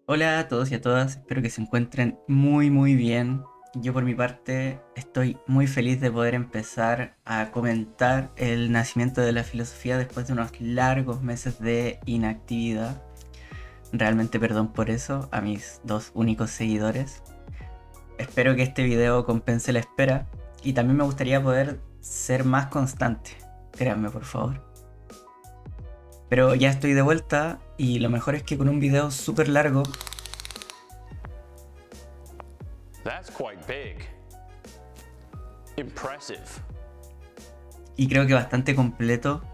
Hola a todos y a todas, espero que se encuentren muy bien. Yo por mi parte estoy muy feliz de poder empezar a comentar el nacimiento de la filosofía después de unos largos meses de inactividad. Realmente perdón por eso a mis dos únicos seguidores. Espero que este video compense la espera y también me gustaría poder ser más constante. Créanme por favor. Pero ya estoy de vuelta y lo mejor es que con un video súper largo. That's quite big. Impressive. Y creo que bastante completo.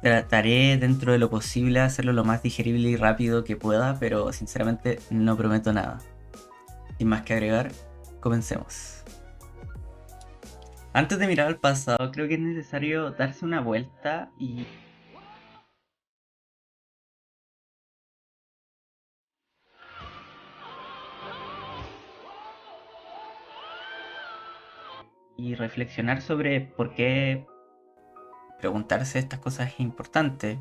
Trataré dentro de lo posible hacerlo lo más digerible y rápido que pueda, pero sinceramente no prometo nada. Sin más que agregar, comencemos. Antes de mirar al pasado, creo que es necesario darse una vuelta y reflexionar sobre por qué preguntarse estas cosas es importante.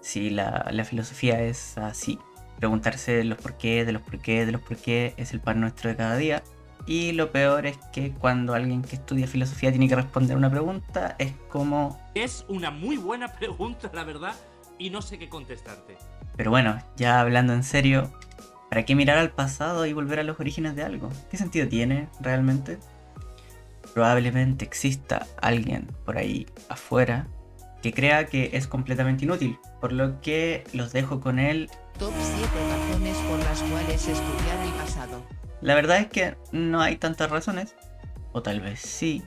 Si la filosofía es así, preguntarse los por qué, de los por qué, de los por qué es el pan nuestro de cada día. Y lo peor es que cuando alguien que estudia filosofía tiene que responder una pregunta, es como... Es una muy buena pregunta, la verdad, y no sé qué contestarte. Pero bueno, ya hablando en serio, ¿para qué mirar al pasado y volver a los orígenes de algo? ¿Qué sentido tiene realmente? Probablemente exista alguien por ahí afuera que crea que es completamente inútil, por lo que los dejo con él. Top 7 razones por las cuales estudiar el pasado. La verdad es que no hay tantas razones, o tal vez sí.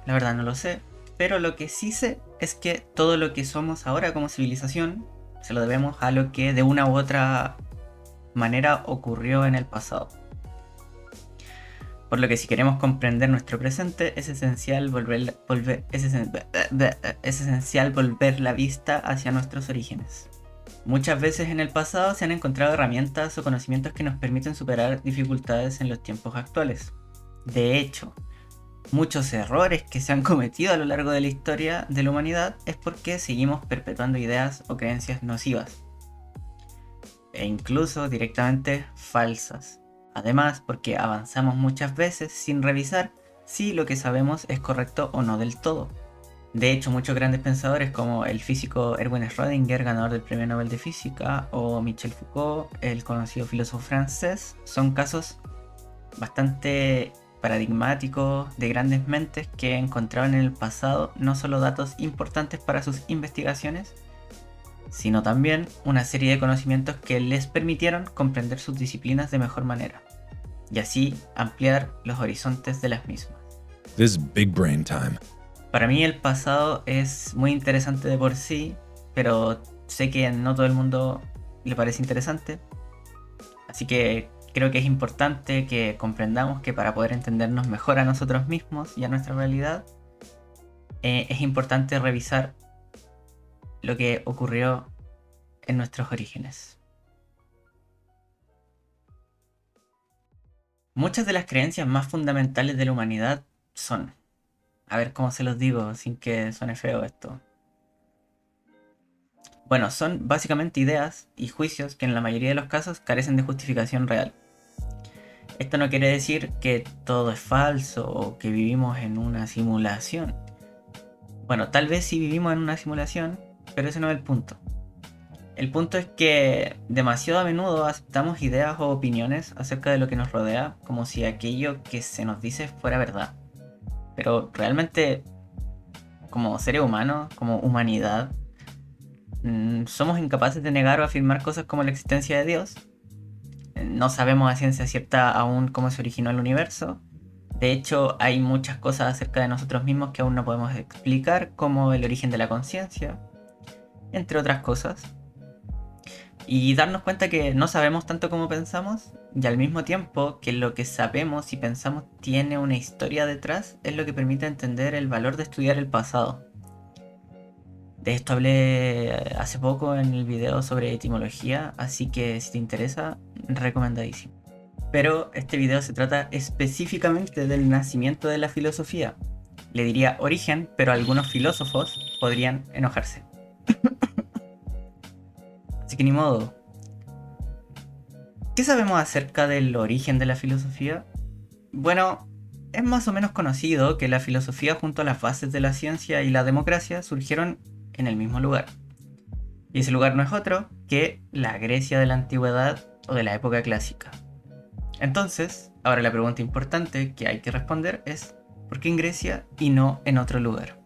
La verdad no lo sé, pero lo que sí sé es que todo lo que somos ahora como civilización se lo debemos a lo que de una u otra manera ocurrió en el pasado. Por lo que si queremos comprender nuestro presente es esencial volver la vista hacia nuestros orígenes. Muchas veces en el pasado se han encontrado herramientas o conocimientos que nos permiten superar dificultades en los tiempos actuales. De hecho, muchos errores que se han cometido a lo largo de la historia de la humanidad es porque seguimos perpetuando ideas o creencias nocivas, e incluso directamente falsas. Además, porque avanzamos muchas veces sin revisar si lo que sabemos es correcto o no del todo. De hecho, muchos grandes pensadores como el físico Erwin Schrödinger, ganador del Premio Nobel de Física, o Michel Foucault, el conocido filósofo francés, son casos bastante paradigmáticos de grandes mentes que encontraban en el pasado no solo datos importantes para sus investigaciones, sino también una serie de conocimientos que les permitieron comprender sus disciplinas de mejor manera, y así ampliar los horizontes de las mismas. This is big brain time. Para mí el pasado es muy interesante de por sí, pero sé que no todo el mundo le parece interesante, así que creo que es importante que comprendamos que para poder entendernos mejor a nosotros mismos y a nuestra realidad, es importante revisar lo que ocurrió en nuestros orígenes. Muchas de las creencias más fundamentales de la humanidad son, a ver cómo se los digo sin que suene feo esto. Bueno, son básicamente ideas y juicios que en la mayoría de los casos carecen de justificación real. Esto no quiere decir que todo es falso o que vivimos en una simulación. Bueno, tal vez sí vivimos en una simulación, pero ese no es el punto. El punto es que demasiado a menudo aceptamos ideas o opiniones acerca de lo que nos rodea como si aquello que se nos dice fuera verdad. Pero realmente, como seres humanos, como humanidad, somos incapaces de negar o afirmar cosas como la existencia de Dios. No sabemos a ciencia cierta aún cómo se originó el universo. De hecho, hay muchas cosas acerca de nosotros mismos que aún no podemos explicar, como el origen de la conciencia, entre otras cosas. Y darnos cuenta que no sabemos tanto como pensamos, y al mismo tiempo que lo que sabemos y pensamos tiene una historia detrás, es lo que permite entender el valor de estudiar el pasado. De esto hablé hace poco en el video sobre etimología, así que si te interesa, recomendadísimo. Pero este video se trata específicamente del nacimiento de la filosofía. Le diría origen, pero algunos filósofos podrían enojarse. Así que ni modo. ¿Qué sabemos acerca del origen de la filosofía? Bueno, es más o menos conocido que la filosofía junto a las bases de la ciencia y la democracia surgieron en el mismo lugar. Y ese lugar no es otro que la Grecia de la antigüedad o de la época clásica. Entonces, ahora la pregunta importante que hay que responder es ¿por qué en Grecia y no en otro lugar?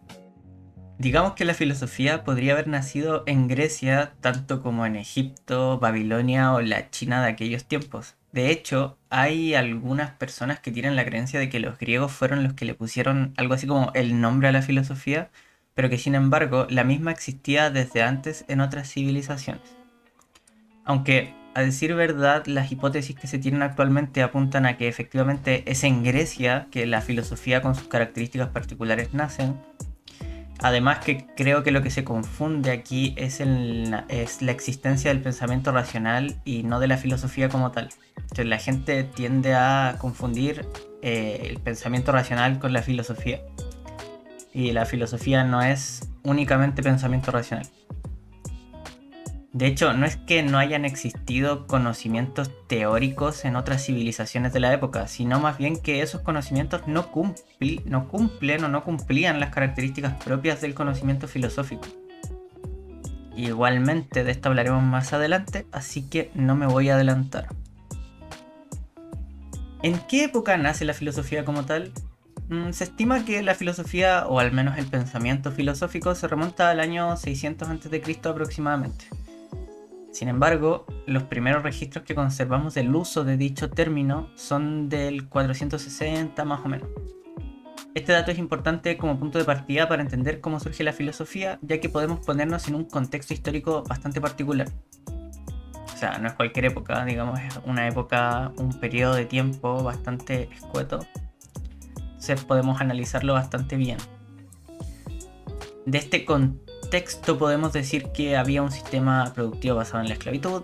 Digamos que la filosofía podría haber nacido en Grecia tanto como en Egipto, Babilonia o la China de aquellos tiempos. De hecho, hay algunas personas que tienen la creencia de que los griegos fueron los que le pusieron algo así como el nombre a la filosofía, pero que sin embargo la misma existía desde antes en otras civilizaciones. Aunque, a decir verdad, las hipótesis que se tienen actualmente apuntan a que efectivamente es en Grecia que la filosofía con sus características particulares nacen. Además que creo que lo que se confunde aquí es la existencia del pensamiento racional y no de la filosofía como tal. Entonces la gente tiende a confundir el pensamiento racional con la filosofía. Y la filosofía no es únicamente pensamiento racional. De hecho, no es que no hayan existido conocimientos teóricos en otras civilizaciones de la época, sino más bien que esos conocimientos no cumplen o no cumplían las características propias del conocimiento filosófico. Igualmente, de esto hablaremos más adelante, así que no me voy a adelantar. ¿En qué época nace la filosofía como tal? Se estima que la filosofía, o al menos el pensamiento filosófico, se remonta al año 600 a.C. aproximadamente. Sin embargo, los primeros registros que conservamos del uso de dicho término son del 460 más o menos. Este dato es importante como punto de partida para entender cómo surge la filosofía, ya que podemos ponernos en un contexto histórico bastante particular. O sea, no es cualquier época, digamos, es una época, un periodo de tiempo bastante escueto. Entonces podemos analizarlo bastante bien. De este contexto podemos decir que había un sistema productivo basado en la esclavitud,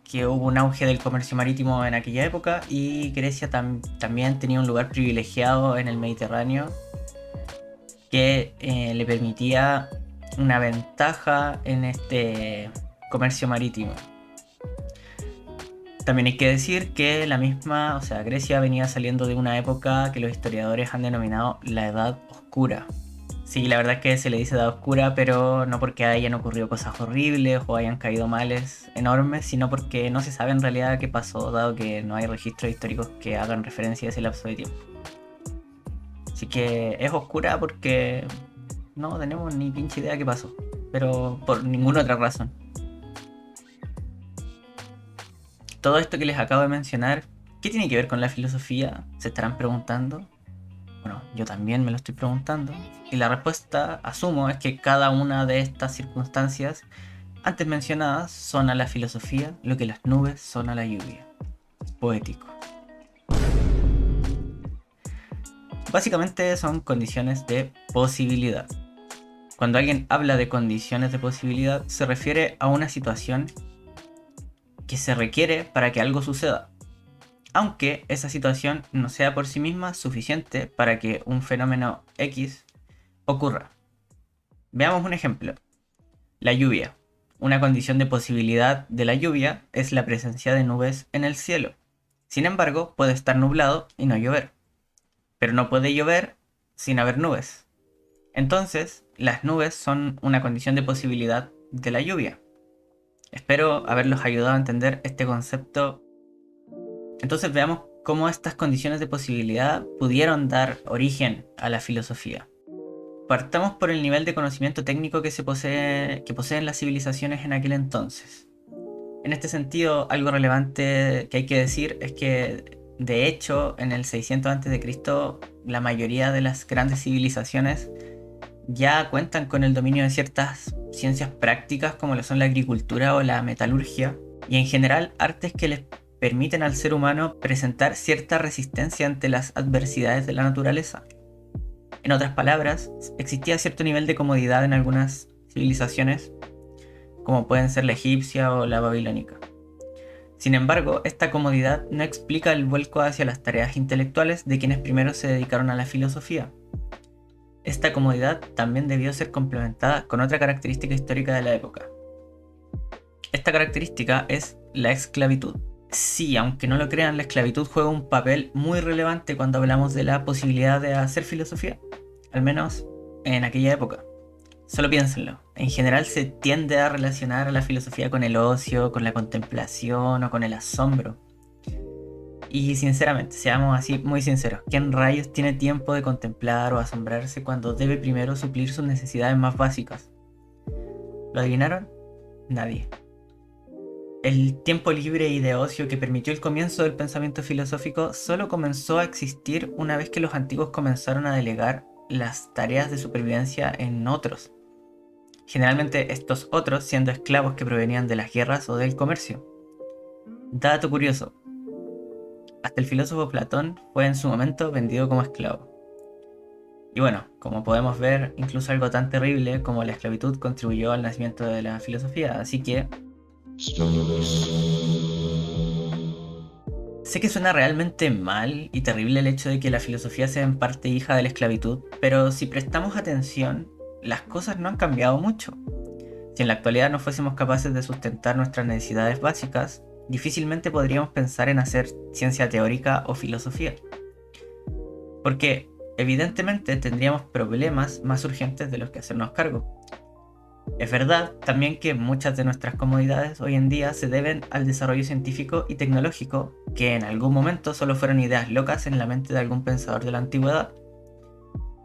que hubo un auge del comercio marítimo en aquella época y Grecia también tenía un lugar privilegiado en el Mediterráneo que le permitía una ventaja en este comercio marítimo. También hay que decir que Grecia venía saliendo de una época que los historiadores han denominado la Edad Oscura. Sí, la verdad es que se le dice Edad Oscura, pero no porque hayan ocurrido cosas horribles o hayan caído males enormes, sino porque no se sabe en realidad qué pasó, dado que no hay registros históricos que hagan referencia a ese lapso de tiempo. Así que es oscura porque no tenemos ni pinche idea qué pasó, pero por ninguna otra razón. Todo esto que les acabo de mencionar, ¿qué tiene que ver con la filosofía? Se estarán preguntando. Bueno, yo también me lo estoy preguntando. Y la respuesta, asumo, es que cada una de estas circunstancias antes mencionadas son a la filosofía lo que las nubes son a la lluvia. Poético. Básicamente son condiciones de posibilidad. Cuando alguien habla de condiciones de posibilidad, se refiere a una situación que se requiere para que algo suceda, aunque esa situación no sea por sí misma suficiente para que un fenómeno X ocurra. Veamos un ejemplo. La lluvia. Una condición de posibilidad de la lluvia es la presencia de nubes en el cielo. Sin embargo, puede estar nublado y no llover. Pero no puede llover sin haber nubes. Entonces, las nubes son una condición de posibilidad de la lluvia. Espero haberlos ayudado a entender este concepto. Entonces veamos cómo estas condiciones de posibilidad pudieron dar origen a la filosofía. Partamos por el nivel de conocimiento técnico que poseen las civilizaciones en aquel entonces. En este sentido, algo relevante que hay que decir es que, de hecho, en el 600 a.C., la mayoría de las grandes civilizaciones ya cuentan con el dominio de ciertas ciencias prácticas como lo son la agricultura o la metalurgia, y en general artes que les permiten al ser humano presentar cierta resistencia ante las adversidades de la naturaleza. En otras palabras, existía cierto nivel de comodidad en algunas civilizaciones, como pueden ser la egipcia o la babilónica. Sin embargo, esta comodidad no explica el vuelco hacia las tareas intelectuales de quienes primero se dedicaron a la filosofía. Esta comodidad también debió ser complementada con otra característica histórica de la época. Esta característica es la esclavitud. Sí, aunque no lo crean, la esclavitud juega un papel muy relevante cuando hablamos de la posibilidad de hacer filosofía, al menos en aquella época. Solo piénsenlo, en general se tiende a relacionar a la filosofía con el ocio, con la contemplación o con el asombro. Y sinceramente, seamos así muy sinceros, ¿quién rayos tiene tiempo de contemplar o asombrarse cuando debe primero suplir sus necesidades más básicas? ¿Lo adivinaron? Nadie. El tiempo libre y de ocio que permitió el comienzo del pensamiento filosófico solo comenzó a existir una vez que los antiguos comenzaron a delegar las tareas de supervivencia en otros. Generalmente estos otros siendo esclavos que provenían de las guerras o del comercio. Dato curioso, hasta el filósofo Platón fue en su momento vendido como esclavo. Y bueno, como podemos ver, incluso algo tan terrible como la esclavitud contribuyó al nacimiento de la filosofía, así que... Sé que suena realmente mal y terrible el hecho de que la filosofía sea en parte hija de la esclavitud, pero si prestamos atención, las cosas no han cambiado mucho. Si en la actualidad no fuésemos capaces de sustentar nuestras necesidades básicas, difícilmente podríamos pensar en hacer ciencia teórica o filosofía. Porque evidentemente tendríamos problemas más urgentes de los que hacernos cargo. Es verdad también que muchas de nuestras comodidades hoy en día se deben al desarrollo científico y tecnológico, que en algún momento solo fueron ideas locas en la mente de algún pensador de la antigüedad.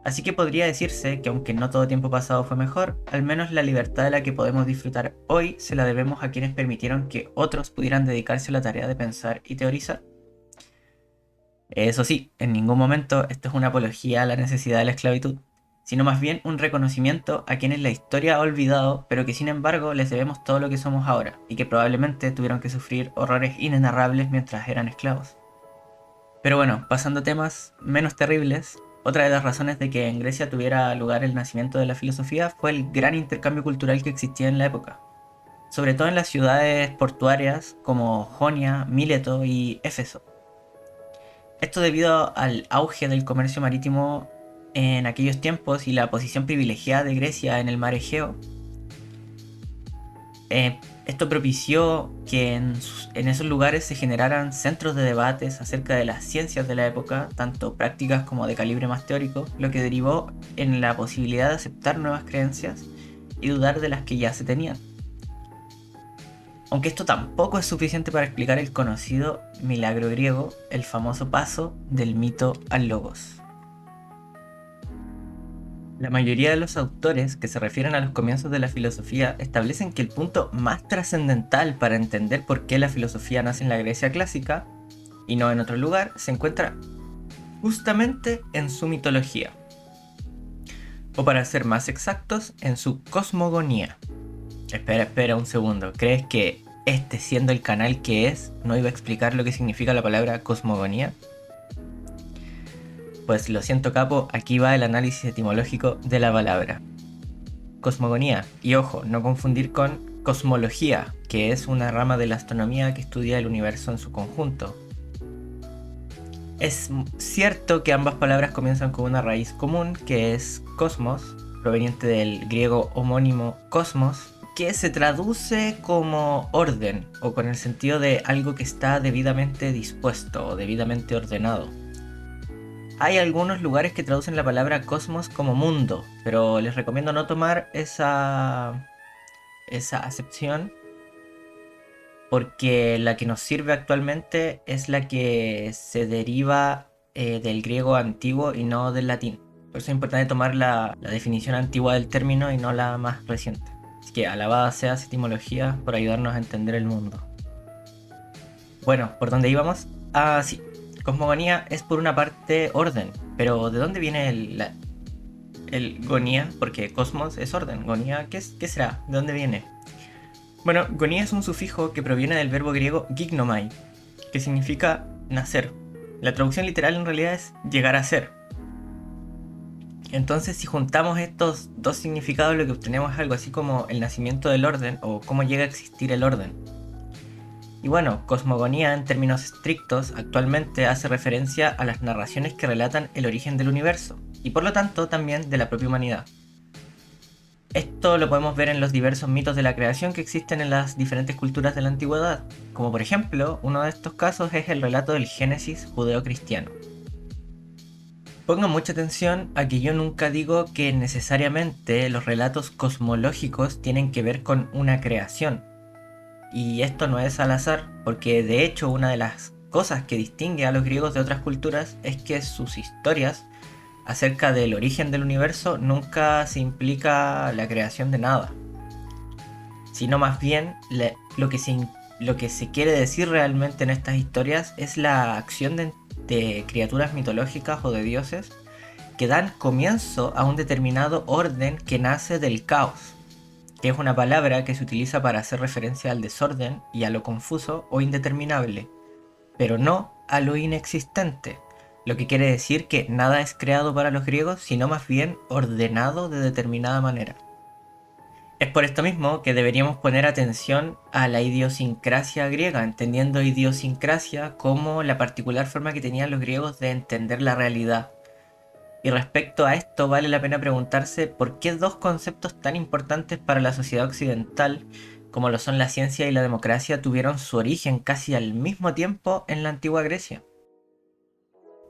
Así que podría decirse que aunque no todo tiempo pasado fue mejor, al menos la libertad de la que podemos disfrutar hoy se la debemos a quienes permitieron que otros pudieran dedicarse a la tarea de pensar y teorizar. Eso sí, en ningún momento esto es una apología a la necesidad de la esclavitud, sino más bien un reconocimiento a quienes la historia ha olvidado, pero que sin embargo les debemos todo lo que somos ahora, y que probablemente tuvieron que sufrir horrores inenarrables mientras eran esclavos. Pero bueno, pasando a temas menos terribles, otra de las razones de que en Grecia tuviera lugar el nacimiento de la filosofía fue el gran intercambio cultural que existía en la época, sobre todo en las ciudades portuarias como Jonia, Mileto y Éfeso. Esto debido al auge del comercio marítimo en aquellos tiempos y la posición privilegiada de Grecia en el mar Egeo. Esto propició que en esos lugares se generaran centros de debates acerca de las ciencias de la época, tanto prácticas como de calibre más teórico, lo que derivó en la posibilidad de aceptar nuevas creencias y dudar de las que ya se tenían. Aunque esto tampoco es suficiente para explicar el conocido milagro griego, el famoso paso del mito al logos. La mayoría de los autores que se refieren a los comienzos de la filosofía establecen que el punto más trascendental para entender por qué la filosofía nace en la Grecia clásica, y no en otro lugar, se encuentra justamente en su mitología. O para ser más exactos, en su cosmogonía. Espera un segundo, ¿crees que siendo el canal que es, no iba a explicar lo que significa la palabra cosmogonía? Pues lo siento capo, aquí va el análisis etimológico de la palabra. Cosmogonía, y ojo, no confundir con cosmología, que es una rama de la astronomía que estudia el universo en su conjunto. Es cierto que ambas palabras comienzan con una raíz común, que es cosmos, proveniente del griego homónimo cosmos, que se traduce como orden, o con el sentido de algo que está debidamente dispuesto o debidamente ordenado. Hay algunos lugares que traducen la palabra cosmos como mundo, pero les recomiendo no tomar esa acepción, porque la que nos sirve actualmente es la que se deriva del griego antiguo y no del latín. Por eso es importante tomar la definición antigua del término y no la más reciente. Así que alabada sea etimología por ayudarnos a entender el mundo. Bueno, ¿por dónde íbamos? Ah, sí. Cosmogonía es por una parte orden, pero ¿de dónde viene el gonía? Porque cosmos es orden, gonía, ¿qué será? ¿De dónde viene? Bueno, gonía es un sufijo que proviene del verbo griego gignomai, que significa nacer. La traducción literal en realidad es llegar a ser. Entonces, si juntamos estos dos significados, lo que obtenemos es algo así como el nacimiento del orden o cómo llega a existir el orden. Y bueno, cosmogonía en términos estrictos actualmente hace referencia a las narraciones que relatan el origen del universo, y por lo tanto también de la propia humanidad. Esto lo podemos ver en los diversos mitos de la creación que existen en las diferentes culturas de la antigüedad, como por ejemplo, uno de estos casos es el relato del Génesis judeo-cristiano. Pongan mucha atención a que yo nunca digo que necesariamente los relatos cosmológicos tienen que ver con una creación. Y esto no es al azar, porque de hecho una de las cosas que distingue a los griegos de otras culturas es que sus historias acerca del origen del universo nunca se implica la creación de nada, sino más bien lo que se quiere decir realmente en estas historias es la acción de criaturas mitológicas o de dioses que dan comienzo a un determinado orden que nace del caos, que es una palabra que se utiliza para hacer referencia al desorden y a lo confuso o indeterminable, pero no a lo inexistente, lo que quiere decir que nada es creado para los griegos, sino más bien ordenado de determinada manera. Es por esto mismo que deberíamos poner atención a la idiosincrasia griega, entendiendo idiosincrasia como la particular forma que tenían los griegos de entender la realidad. Y respecto a esto vale la pena preguntarse por qué dos conceptos tan importantes para la sociedad occidental, como lo son la ciencia y la democracia, tuvieron su origen casi al mismo tiempo en la antigua Grecia.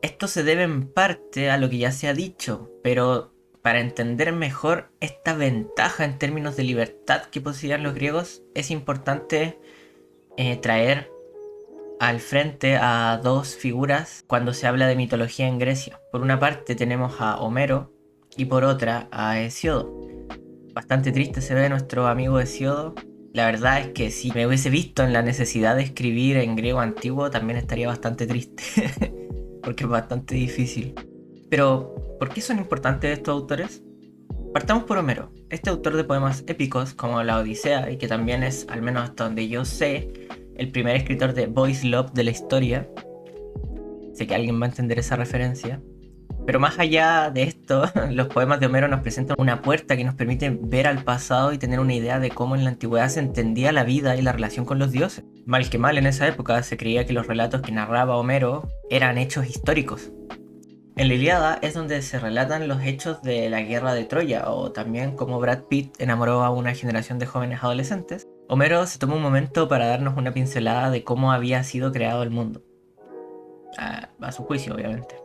Esto se debe en parte a lo que ya se ha dicho, pero para entender mejor esta ventaja en términos de libertad que poseían los griegos, es importante traer al frente a dos figuras cuando se habla de mitología en Grecia. Por una parte tenemos a Homero y por otra a Hesíodo. Bastante triste se ve nuestro amigo Hesíodo. La verdad es que si me hubiese visto en la necesidad de escribir en griego antiguo también estaría bastante triste, porque es bastante difícil. Pero, ¿por qué son importantes estos autores? Partamos por Homero, este autor de poemas épicos como la Odisea, y que también es, al menos hasta donde yo sé, el primer escritor de Boys Love de la historia. Sé que alguien va a entender esa referencia. Pero más allá de esto, los poemas de Homero nos presentan una puerta que nos permite ver al pasado y tener una idea de cómo en la antigüedad se entendía la vida y la relación con los dioses. Mal que mal, en esa época se creía que los relatos que narraba Homero eran hechos históricos. En la Ilíada es donde se relatan los hechos de la guerra de Troya, o también cómo Brad Pitt enamoró a una generación de jóvenes adolescentes. Homero se toma un momento para darnos una pincelada de cómo había sido creado el mundo. A su juicio, obviamente.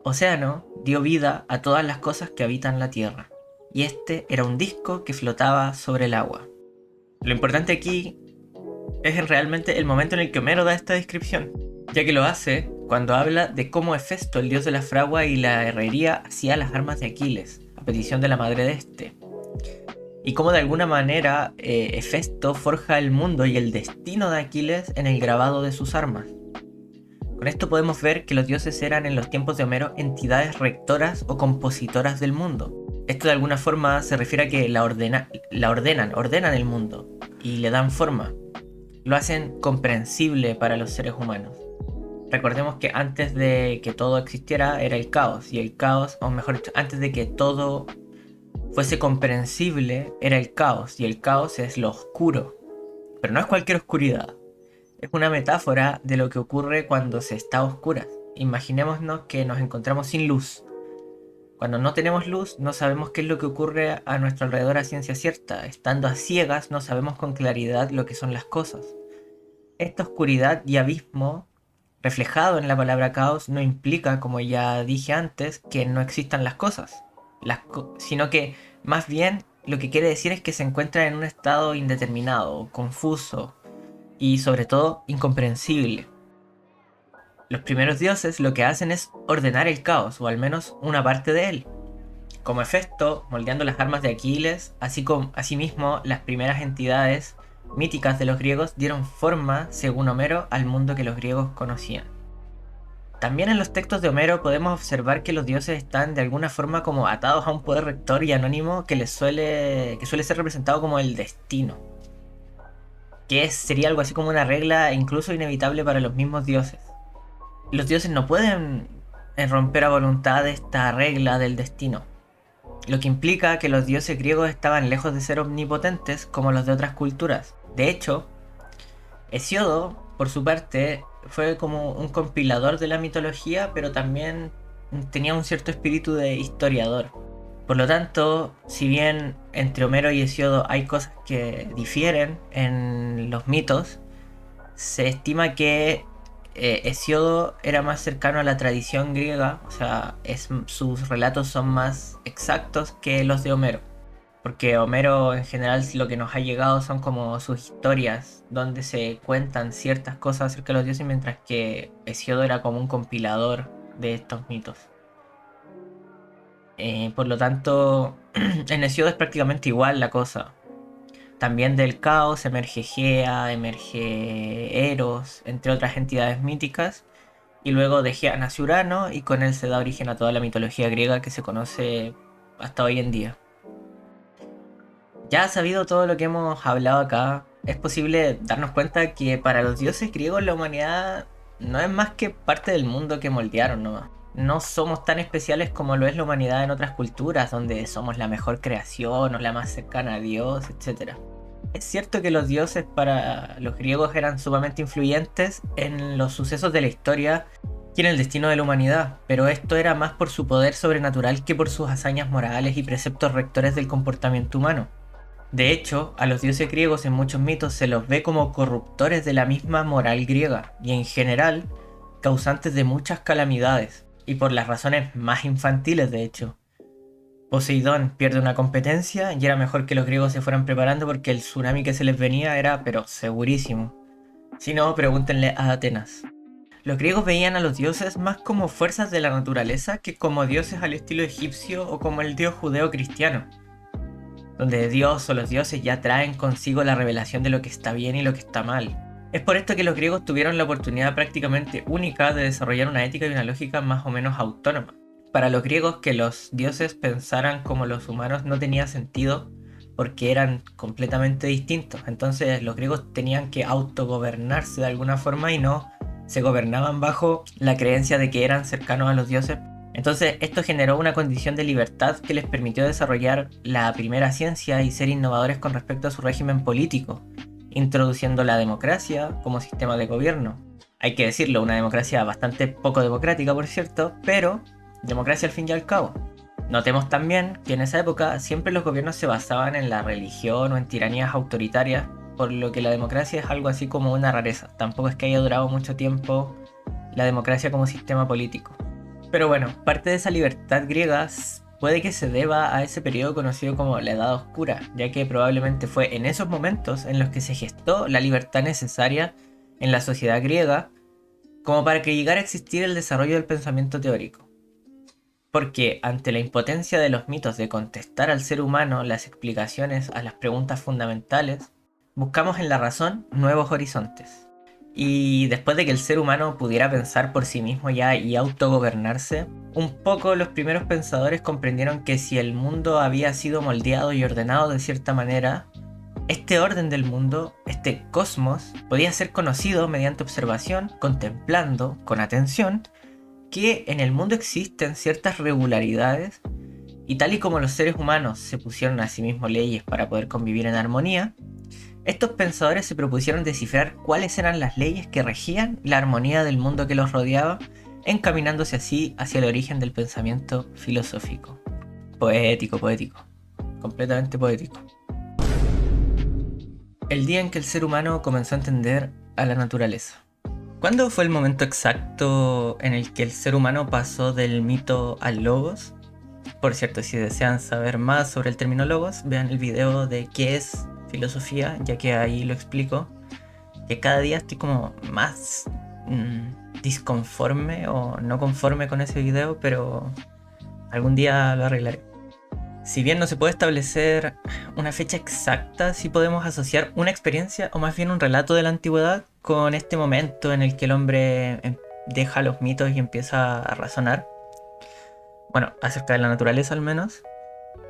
Océano dio vida a todas las cosas que habitan la tierra, y este era un disco que flotaba sobre el agua. Lo importante aquí es realmente el momento en el que Homero da esta descripción, ya que lo hace cuando habla de cómo Hefesto, el dios de la fragua y la herrería, hacía las armas de Aquiles, a petición de la madre de este. Y cómo de alguna manera Hefesto forja el mundo y el destino de Aquiles en el grabado de sus armas. Con esto podemos ver que los dioses eran en los tiempos de Homero entidades rectoras o compositoras del mundo. Esto de alguna forma se refiere a que ordenan el mundo y le dan forma. Lo hacen comprensible para los seres humanos. Recordemos que antes de que todo existiera era el caos, y el caos, o mejor dicho, antes de que todo fuese comprensible era el caos, y el caos es lo oscuro. Pero no es cualquier oscuridad. Es una metáfora de lo que ocurre cuando se está a oscuras. Imaginémonos que nos encontramos sin luz. Cuando no tenemos luz, no sabemos qué es lo que ocurre a nuestro alrededor a ciencia cierta. Estando a ciegas, no sabemos con claridad lo que son las cosas. Esta oscuridad y abismo, reflejado en la palabra caos, no implica, como ya dije antes, que no existan las cosas. Sino que, más bien, lo que quiere decir es que se encuentra en un estado indeterminado, confuso, y sobre todo incomprensible. Los primeros dioses lo que hacen es ordenar el caos, o al menos una parte de él. Como Hefesto, moldeando las armas de Aquiles, asimismo las primeras entidades míticas de los griegos dieron forma, según Homero, al mundo que los griegos conocían. También en los textos de Homero podemos observar que los dioses están de alguna forma como atados a un poder rector y anónimo que suele ser representado como el destino. Que sería algo así como una regla incluso inevitable para los mismos dioses. Los dioses no pueden romper a voluntad esta regla del destino, lo que implica que los dioses griegos estaban lejos de ser omnipotentes como los de otras culturas. De hecho, Hesíodo, por su parte, fue como un compilador de la mitología, pero también tenía un cierto espíritu de historiador. Por lo tanto, si bien entre Homero y Hesíodo hay cosas que difieren en los mitos, se estima que Hesíodo era más cercano a la tradición griega, o sea, sus relatos son más exactos que los de Homero. Porque Homero en general lo que nos ha llegado son como sus historias, donde se cuentan ciertas cosas acerca de los dioses, mientras que Hesíodo era como un compilador de estos mitos. Por lo tanto, en Hesíodo es prácticamente igual la cosa. También del caos emerge Gea, emerge Eros, entre otras entidades míticas. Y luego de Gea nace Urano y con él se da origen a toda la mitología griega que se conoce hasta hoy en día. Ya sabido todo lo que hemos hablado acá, es posible darnos cuenta que para los dioses griegos la humanidad no es más que parte del mundo que moldearon nomás. No somos tan especiales como lo es la humanidad en otras culturas, donde somos la mejor creación o la más cercana a Dios, etc. Es cierto que los dioses para los griegos eran sumamente influyentes en los sucesos de la historia y en el destino de la humanidad, pero esto era más por su poder sobrenatural que por sus hazañas morales y preceptos rectores del comportamiento humano. De hecho, a los dioses griegos en muchos mitos se los ve como corruptores de la misma moral griega y en general causantes de muchas calamidades, y por las razones más infantiles de hecho. Poseidón pierde una competencia y era mejor que los griegos se fueran preparando porque el tsunami que se les venía era pero segurísimo. Si no, pregúntenle a Atenas. Los griegos veían a los dioses más como fuerzas de la naturaleza que como dioses al estilo egipcio o como el dios judeo cristiano, donde Dios o los dioses ya traen consigo la revelación de lo que está bien y lo que está mal. Es por esto que los griegos tuvieron la oportunidad prácticamente única de desarrollar una ética y una lógica más o menos autónoma. Para los griegos que los dioses pensaran como los humanos no tenía sentido porque eran completamente distintos. Entonces los griegos tenían que autogobernarse de alguna forma y no se gobernaban bajo la creencia de que eran cercanos a los dioses. Entonces esto generó una condición de libertad que les permitió desarrollar la primera ciencia y ser innovadores con respecto a su régimen político, introduciendo la democracia como sistema de gobierno. Hay que decirlo, una democracia bastante poco democrática por cierto, pero democracia al fin y al cabo. Notemos también que en esa época siempre los gobiernos se basaban en la religión o en tiranías autoritarias, por lo que la democracia es algo así como una rareza. Tampoco es que haya durado mucho tiempo la democracia como sistema político. Pero bueno, parte de esa libertad griega puede que se deba a ese periodo conocido como la Edad Oscura, ya que probablemente fue en esos momentos en los que se gestó la libertad necesaria en la sociedad griega como para que llegara a existir el desarrollo del pensamiento teórico. Porque ante la impotencia de los mitos de contestar al ser humano las explicaciones a las preguntas fundamentales, buscamos en la razón nuevos horizontes. Y después de que el ser humano pudiera pensar por sí mismo ya y autogobernarse, un poco los primeros pensadores comprendieron que si el mundo había sido moldeado y ordenado de cierta manera, este orden del mundo, este cosmos, podía ser conocido mediante observación, contemplando con atención que en el mundo existen ciertas regularidades y tal y como los seres humanos se pusieron a sí mismos leyes para poder convivir en armonía, estos pensadores se propusieron descifrar cuáles eran las leyes que regían la armonía del mundo que los rodeaba, encaminándose así hacia el origen del pensamiento filosófico. Poético, completamente poético. El día en que el ser humano comenzó a entender a la naturaleza. ¿Cuándo fue el momento exacto en el que el ser humano pasó del mito al logos? Por cierto, si desean saber más sobre el término logos, vean el video de qué es filosofía, ya que ahí lo explico, que cada día estoy como más disconforme o no conforme con ese video, pero algún día lo arreglaré. Si bien no se puede establecer una fecha exacta, sí podemos asociar una experiencia o más bien un relato de la antigüedad con este momento en el que el hombre deja los mitos y empieza a razonar, bueno, acerca de la naturaleza al menos.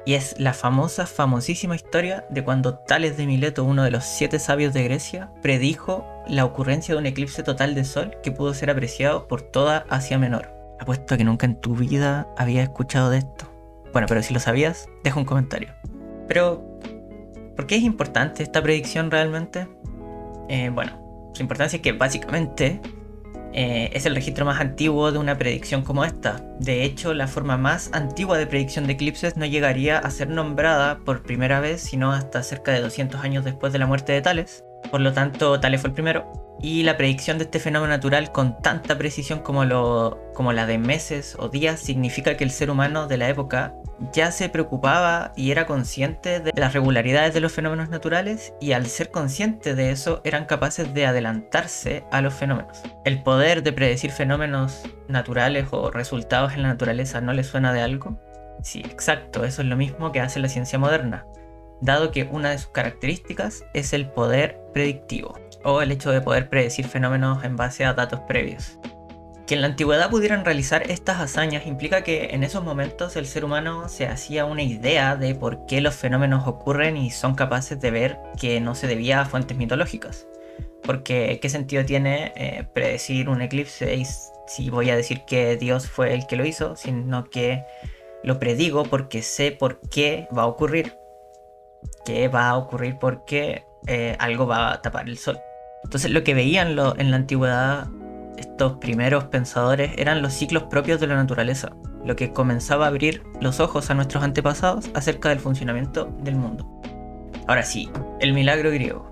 Y es la famosísima historia de cuando Tales de Mileto, uno de los 7 sabios de Grecia, predijo la ocurrencia de un eclipse total de sol que pudo ser apreciado por toda Asia Menor. Apuesto a que nunca en tu vida habías escuchado de esto. Bueno, pero si lo sabías, deja un comentario. Pero, ¿por qué es importante esta predicción realmente? Bueno, Su importancia es que básicamente es el registro más antiguo de una predicción como esta. De hecho, la forma más antigua de predicción de eclipses no llegaría a ser nombrada por primera vez sino hasta cerca de 200 años después de la muerte de Tales. Por lo tanto, Tales fue el primero. Y la predicción de este fenómeno natural con tanta precisión como la de meses o días significa que el ser humano de la época ya se preocupaba y era consciente de las regularidades de los fenómenos naturales, y al ser consciente de eso eran capaces de adelantarse a los fenómenos. ¿El poder de predecir fenómenos naturales o resultados en la naturaleza no les suena de algo? Sí, exacto, eso es lo mismo que hace la ciencia moderna, dado que una de sus características es el poder predictivo, o el hecho de poder predecir fenómenos en base a datos previos. Que en la antigüedad pudieran realizar estas hazañas implica que en esos momentos el ser humano se hacía una idea de por qué los fenómenos ocurren y son capaces de ver que no se debía a fuentes mitológicas. Porque ¿qué sentido tiene predecir un eclipse si voy a decir que Dios fue el que lo hizo, sino que lo predigo porque sé por qué va a ocurrir? Que va a ocurrir porque algo va a tapar el sol. Entonces lo que veían en la antigüedad estos primeros pensadores eran los ciclos propios de la naturaleza, lo que comenzaba a abrir los ojos a nuestros antepasados acerca del funcionamiento del mundo. Ahora sí, el milagro griego.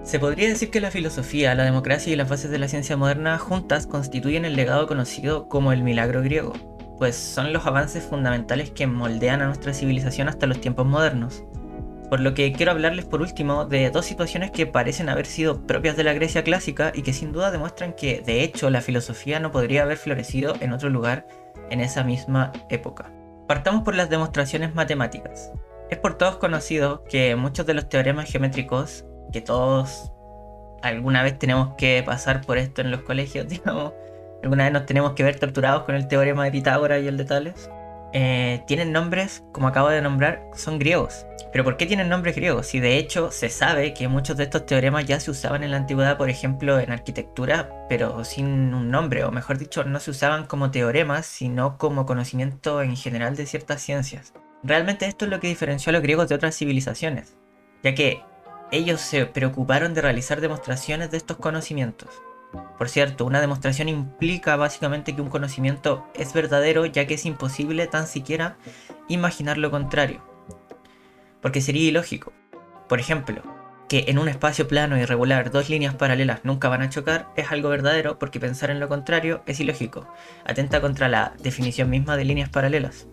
Se podría decir que la filosofía, la democracia y las bases de la ciencia moderna juntas constituyen el legado conocido como el milagro griego, pues son los avances fundamentales que moldean a nuestra civilización hasta los tiempos modernos. Por lo que quiero hablarles por último de dos situaciones que parecen haber sido propias de la Grecia clásica y que sin duda demuestran que, de hecho, la filosofía no podría haber florecido en otro lugar en esa misma época. Partamos por las demostraciones matemáticas. Es por todos conocido que muchos de los teoremas geométricos, que todos alguna vez tenemos que pasar por esto en los colegios, digamos, alguna vez nos tenemos que ver torturados con el teorema de Pitágoras y el de Tales, tienen nombres, como acabo de nombrar, son griegos. ¿Pero por qué tienen nombres griegos? Si de hecho se sabe que muchos de estos teoremas ya se usaban en la antigüedad, por ejemplo en arquitectura, pero sin un nombre, o mejor dicho, no se usaban como teoremas, sino como conocimiento en general de ciertas ciencias. Realmente esto es lo que diferenció a los griegos de otras civilizaciones, ya que ellos se preocuparon de realizar demostraciones de estos conocimientos. Por cierto, una demostración implica básicamente que un conocimiento es verdadero, ya que es imposible tan siquiera imaginar lo contrario, porque sería ilógico. Por ejemplo, que en un espacio plano y irregular dos líneas paralelas nunca van a chocar es algo verdadero, porque pensar en lo contrario es ilógico, atenta contra la definición misma de líneas paralelas,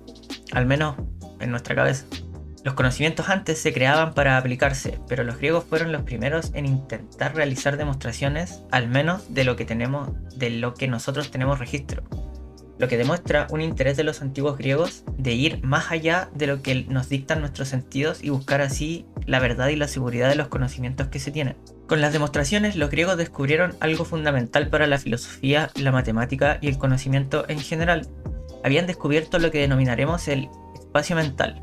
al menos en nuestra cabeza. Los conocimientos antes se creaban para aplicarse, pero los griegos fueron los primeros en intentar realizar demostraciones, al menos de lo que nosotros tenemos registro. Lo que demuestra un interés de los antiguos griegos de ir más allá de lo que nos dictan nuestros sentidos y buscar así la verdad y la seguridad de los conocimientos que se tienen. Con las demostraciones, los griegos descubrieron algo fundamental para la filosofía, la matemática y el conocimiento en general. Habían descubierto lo que denominaremos el espacio mental.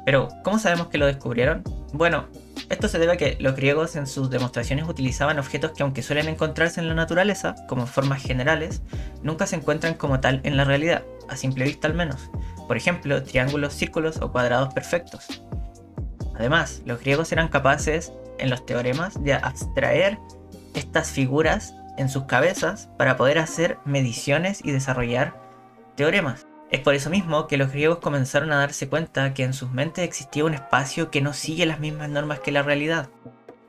Pero, ¿cómo sabemos que lo descubrieron? Bueno, esto se debe a que los griegos en sus demostraciones utilizaban objetos que, aunque suelen encontrarse en la naturaleza como formas generales, nunca se encuentran como tal en la realidad, a simple vista al menos. Por ejemplo, triángulos, círculos o cuadrados perfectos. Además, los griegos eran capaces, en los teoremas, de abstraer estas figuras en sus cabezas para poder hacer mediciones y desarrollar teoremas. Es por eso mismo que los griegos comenzaron a darse cuenta que en sus mentes existía un espacio que no sigue las mismas normas que la realidad.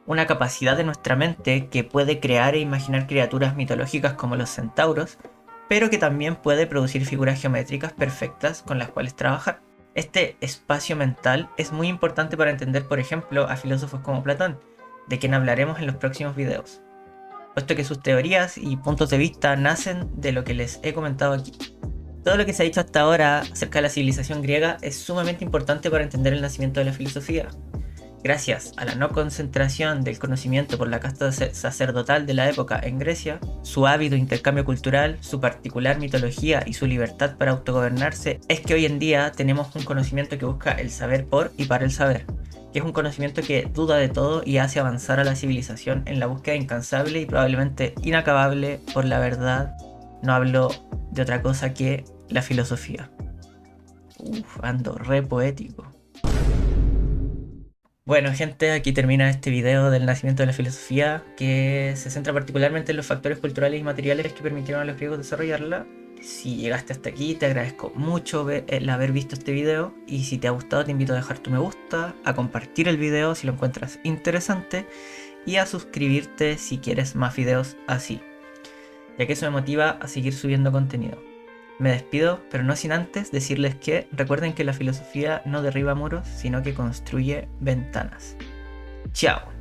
Una capacidad de nuestra mente que puede crear e imaginar criaturas mitológicas como los centauros, pero que también puede producir figuras geométricas perfectas con las cuales trabajar. Este espacio mental es muy importante para entender, por ejemplo, a filósofos como Platón, de quien hablaremos en los próximos videos, puesto que sus teorías y puntos de vista nacen de lo que les he comentado aquí. Todo lo que se ha dicho hasta ahora acerca de la civilización griega es sumamente importante para entender el nacimiento de la filosofía. Gracias a la no concentración del conocimiento por la casta sacerdotal de la época en Grecia, su ávido intercambio cultural, su particular mitología y su libertad para autogobernarse, es que hoy en día tenemos un conocimiento que busca el saber por y para el saber, que es un conocimiento que duda de todo y hace avanzar a la civilización en la búsqueda incansable y probablemente inacabable por la verdad. No hablo de otra cosa que la filosofía. Ando re poético. Bueno, gente, aquí termina este video del nacimiento de la filosofía, que se centra particularmente en los factores culturales y materiales que permitieron a los griegos desarrollarla. Si llegaste hasta aquí, te agradezco mucho el haber visto este video, y si te ha gustado te invito a dejar tu me gusta, a compartir el video si lo encuentras interesante y a suscribirte si quieres más videos así, ya que eso me motiva a seguir subiendo contenido. Me despido, pero no sin antes decirles que recuerden que la filosofía no derriba muros, sino que construye ventanas. ¡Chao!